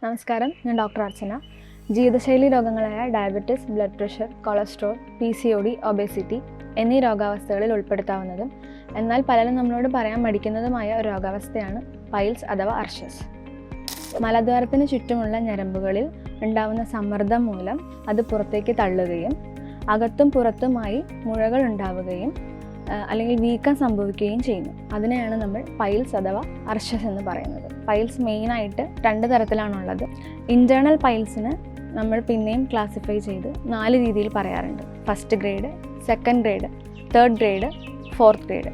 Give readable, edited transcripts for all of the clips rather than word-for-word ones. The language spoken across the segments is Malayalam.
നമസ്കാരം, ഞാൻ ഡോക്ടർ അർച്ചന. ജീവിതശൈലി രോഗങ്ങളായ diabetes, blood pressure, cholesterol, PCOD, obesity എന്നീ രോഗാവസ്ഥകളിൽ ഉൾപ്പെടുത്താവുന്നതും എന്നാൽ പലരും നമ്മളോട് പറയാൻ മടിക്കുന്നതുമായ ഒരു രോഗാവസ്ഥയാണ് പൈൽസ് അഥവാ അർഷസ്. മലദ്വാരത്തിന് ചുറ്റുമുള്ള ഞരമ്പുകളിൽ ഉണ്ടാകുന്ന സമ്മർദ്ദം മൂലം അത് പുറത്തേക്ക് തള്ളുകയും അകത്തും പുറത്തുമായി മുഴകൾ ഉണ്ടാവുകയും അല്ലെങ്കിൽ വീക്കം സംഭവിക്കുകയും ചെയ്യുന്നു. അതിനെയാണ് നമ്മൾ പൈൽസ് അഥവാ അർഷസ് എന്ന് പറയുന്നത്. പൈൽസ് മെയിനായിട്ട് 2 തരത്തിലാണുള്ളത്. ഇൻറ്റേർണൽ പൈൽസിന് നമ്മൾ പിന്നെയും ക്ലാസിഫൈ ചെയ്ത് 4 രീതിയിൽ പറയാറുണ്ട്. 1st grade, 2nd grade, 3rd grade, 4th grade.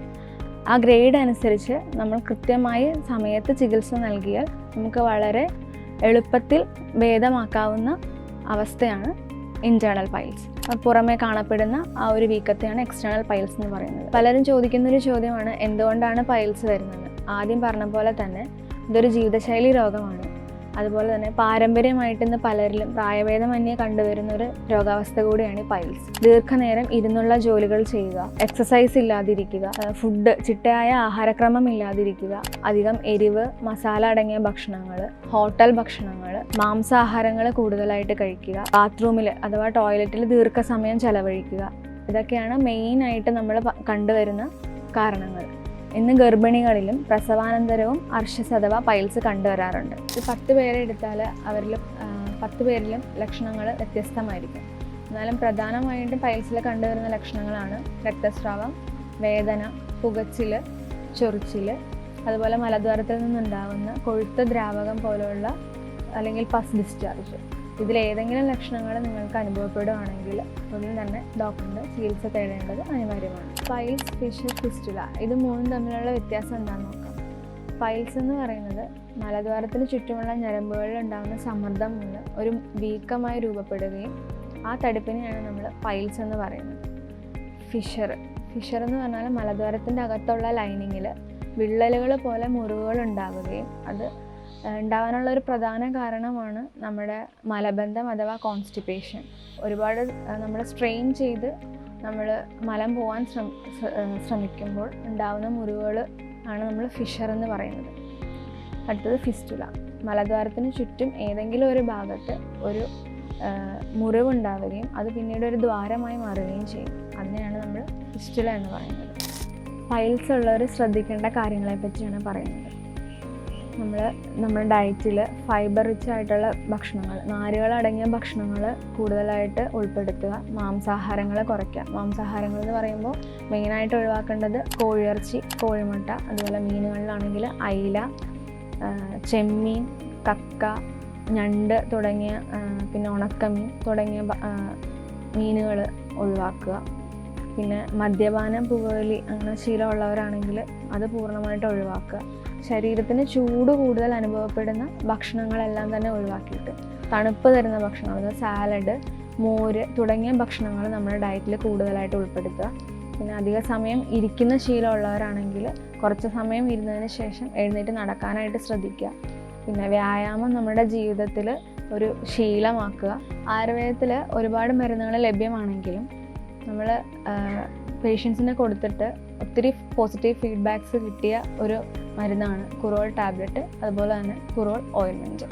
ആ ഗ്രേഡ് അനുസരിച്ച് നമ്മൾ കൃത്യമായ സമയത്ത് ചികിത്സ നൽകിയാൽ നമുക്ക് വളരെ എളുപ്പത്തിൽ ഭേദമാക്കാവുന്ന അവസ്ഥയാണ് ഇൻറ്റേർണൽ പൈൽസ്. പുറമേ കാണപ്പെടുന്ന ആ ഒരു വീക്കത്തെയാണ് എക്സ്റ്റേണൽ പൈൽസ് എന്ന് പറയുന്നത്. പലരും ചോദിക്കുന്നൊരു ചോദ്യമാണ്, എന്തുകൊണ്ടാണ് പൈൽസ് വരുന്നത്? ആദ്യം പറഞ്ഞ പോലെ തന്നെ ഇതൊരു ജീവിതശൈലി രോഗമാണ്. അതുപോലെ തന്നെ പാരമ്പര്യമായിട്ട് ഇന്ന് പലരിലും പ്രായഭേദമന്യേ കണ്ടുവരുന്ന ഒരു രോഗാവസ്ഥ കൂടിയാണ് ഈ പൈൽസ്. ദീർഘനേരം ഇരുന്നുള്ള ജോലികൾ ചെയ്യുക, എക്സസൈസ് ഇല്ലാതിരിക്കുക, ചിട്ടയായ ആഹാരക്രമം ഇല്ലാതിരിക്കുക, അധികം എരിവ്, മസാല അടങ്ങിയ ഭക്ഷണങ്ങൾ, ഹോട്ടൽ ഭക്ഷണങ്ങൾ, മാംസാഹാരങ്ങൾ കൂടുതലായിട്ട് കഴിക്കുക, ബാത്റൂമിൽ അഥവാ ടോയ്ലറ്റിൽ ദീർഘസമയം ചെലവഴിക്കുക, ഇതൊക്കെയാണ് മെയിനായിട്ട് നമ്മൾ കണ്ടുവരുന്ന കാരണങ്ങൾ. ഇന്ന് ഗർഭിണികളിലും പ്രസവാനന്തരവും അർഷസ് അഥവാ പൈൽസ് കണ്ടുവരാറുണ്ട്. 10 പേരെ എടുത്താൽ അവരിൽ 10 പേരിലും ലക്ഷണങ്ങൾ വ്യത്യസ്തമായിരിക്കും. എന്നാലും പ്രധാനമായിട്ടും പൈൽസിൽ കണ്ടുവരുന്ന ലക്ഷണങ്ങളാണ് രക്തസ്രാവം, വേദന, പുകച്ചിൽ, ചൊറിച്ചിൽ, അതുപോലെ മലദ്വാരത്തിൽ നിന്നുണ്ടാകുന്ന കൊഴുത്ത ദ്രാവകം പോലെയുള്ള അല്ലെങ്കിൽ പസ് ഡിസ്ചാർജ്. ഇതിലേതെങ്കിലും ലക്ഷണങ്ങൾ നിങ്ങൾക്ക് അനുഭവപ്പെടുകയാണെങ്കിൽ ഉടൻ തന്നെ ഡോക്ടറിൻ്റെ ചികിത്സ തേടേണ്ടത് അനിവാര്യമാണ്. പൈൽസ്, ഫിഷർ, ഫിസ്റ്റുല ഇത് 3 തമ്മിലുള്ള വ്യത്യാസം എന്താണെന്ന് നോക്കാം. പൈൽസ് എന്ന് പറയുന്നത് മലദ്വാരത്തിന് ചുറ്റുമുള്ള ഞരമ്പുകളിൽ ഉണ്ടാകുന്ന സമ്മർദ്ദം മൂലം ഒരു വീക്കമായി രൂപപ്പെടുകയും ആ തടിപ്പിനെയാണ് നമ്മൾ പൈൽസ് എന്ന് പറയുന്നത്. ഫിഷർ എന്ന് പറഞ്ഞാൽ മലദ്വാരത്തിൻ്റെ അകത്തുള്ള ലൈനിങ്ങിൽ വിള്ളലുകൾ പോലെ മുറിവുകൾ ഉണ്ടാവുകയും അത് ഉണ്ടാവാനുള്ള ഒരു പ്രധാന കാരണമാണ് നമ്മുടെ മലബന്ധം അഥവാ കോൺസ്റ്റിപ്പേഷൻ. ഒരുപാട് നമ്മൾ സ്ട്രെയിൻ ചെയ്ത് നമ്മൾ മലം പോകാൻ ശ്രമിക്കുമ്പോൾ ഉണ്ടാവുന്ന മുറിവുകൾ ആണ് നമ്മൾ ഫിഷർ എന്ന് പറയുന്നത്. അടുത്തത് ഫിസ്റ്റുല. മലദ്വാരത്തിന് ചുറ്റും ഏതെങ്കിലും ഒരു ഭാഗത്ത് ഒരു മുറിവുണ്ടാവുകയും അത് പിന്നീട് ഒരു ദ്വാരമായി മാറുകയും ചെയ്യും. അതിനെയാണ് നമ്മൾ ഫിസ്റ്റുല എന്ന് പറയുന്നത്. പൈൽസ് ഉള്ളവർ ശ്രദ്ധിക്കേണ്ട കാര്യങ്ങളെ പറ്റിയാണ് പറയുന്നത്. നമ്മുടെ ഡയറ്റിൽ ഫൈബർ റിച്ച് ആയിട്ടുള്ള ഭക്ഷണങ്ങൾ, നാരുകളടങ്ങിയ ഭക്ഷണങ്ങൾ കൂടുതലായിട്ട് ഉൾപ്പെടുത്തുക. മാംസാഹാരങ്ങൾ കുറയ്ക്കുക. മാംസാഹാരങ്ങൾ എന്ന് പറയുമ്പോൾ മെയിനായിട്ട് ഒഴിവാക്കേണ്ടത് കോഴിയിറച്ചി, കോഴിമുട്ട, അതുപോലെ മീനുകളിലാണെങ്കിൽ അയില, ചെമ്മീൻ, കക്ക, ഞണ്ട് തുടങ്ങിയ പിന്നെ ഉണക്കമീൻ തുടങ്ങിയ മീനുകൾ ഒഴിവാക്കുക. പിന്നെ മദ്യപാനം, പുകവലി അങ്ങനെ ശീലമുള്ളവരാണെങ്കിൽ അത് പൂർണ്ണമായിട്ട് ഒഴിവാക്കുക. ശരീരത്തിന് ചൂട് കൂടുതൽ അനുഭവപ്പെടുന്ന ഭക്ഷണങ്ങളെല്ലാം തന്നെ ഒഴിവാക്കിയിട്ട് തണുപ്പ് തരുന്ന ഭക്ഷണങ്ങൾ, അതായത് സാലഡ്, മോര് തുടങ്ങിയ ഭക്ഷണങ്ങൾ നമ്മുടെ ഡയറ്റിൽ കൂടുതലായിട്ട് ഉൾപ്പെടുത്തുക. പിന്നെ അധിക സമയം ഇരിക്കുന്ന ശീലമുള്ളവരാണെങ്കിൽ കുറച്ച് സമയം ഇരുന്നതിന് ശേഷം എഴുന്നേറ്റ് നടക്കാനായിട്ട് ശ്രദ്ധിക്കുക. പിന്നെ വ്യായാമം നമ്മുടെ ജീവിതത്തിൽ ഒരു ശീലമാക്കുക. ആയുർവേദത്തിൽ ഒരുപാട് മരുന്നുകൾ ലഭ്യമാണെങ്കിലും നമ്മൾ പേഷ്യൻസിന് കൊടുത്തിട്ട് ഒത്തിരി പോസിറ്റീവ് ഫീഡ്ബാക്ക്സ് കിട്ടിയ ഒരു മരുന്നാണ് കുറോൾ ടാബ്ലറ്റ്, അതുപോലെ തന്നെ കുറോൾ ഓയിൻമെൻറ്റ്.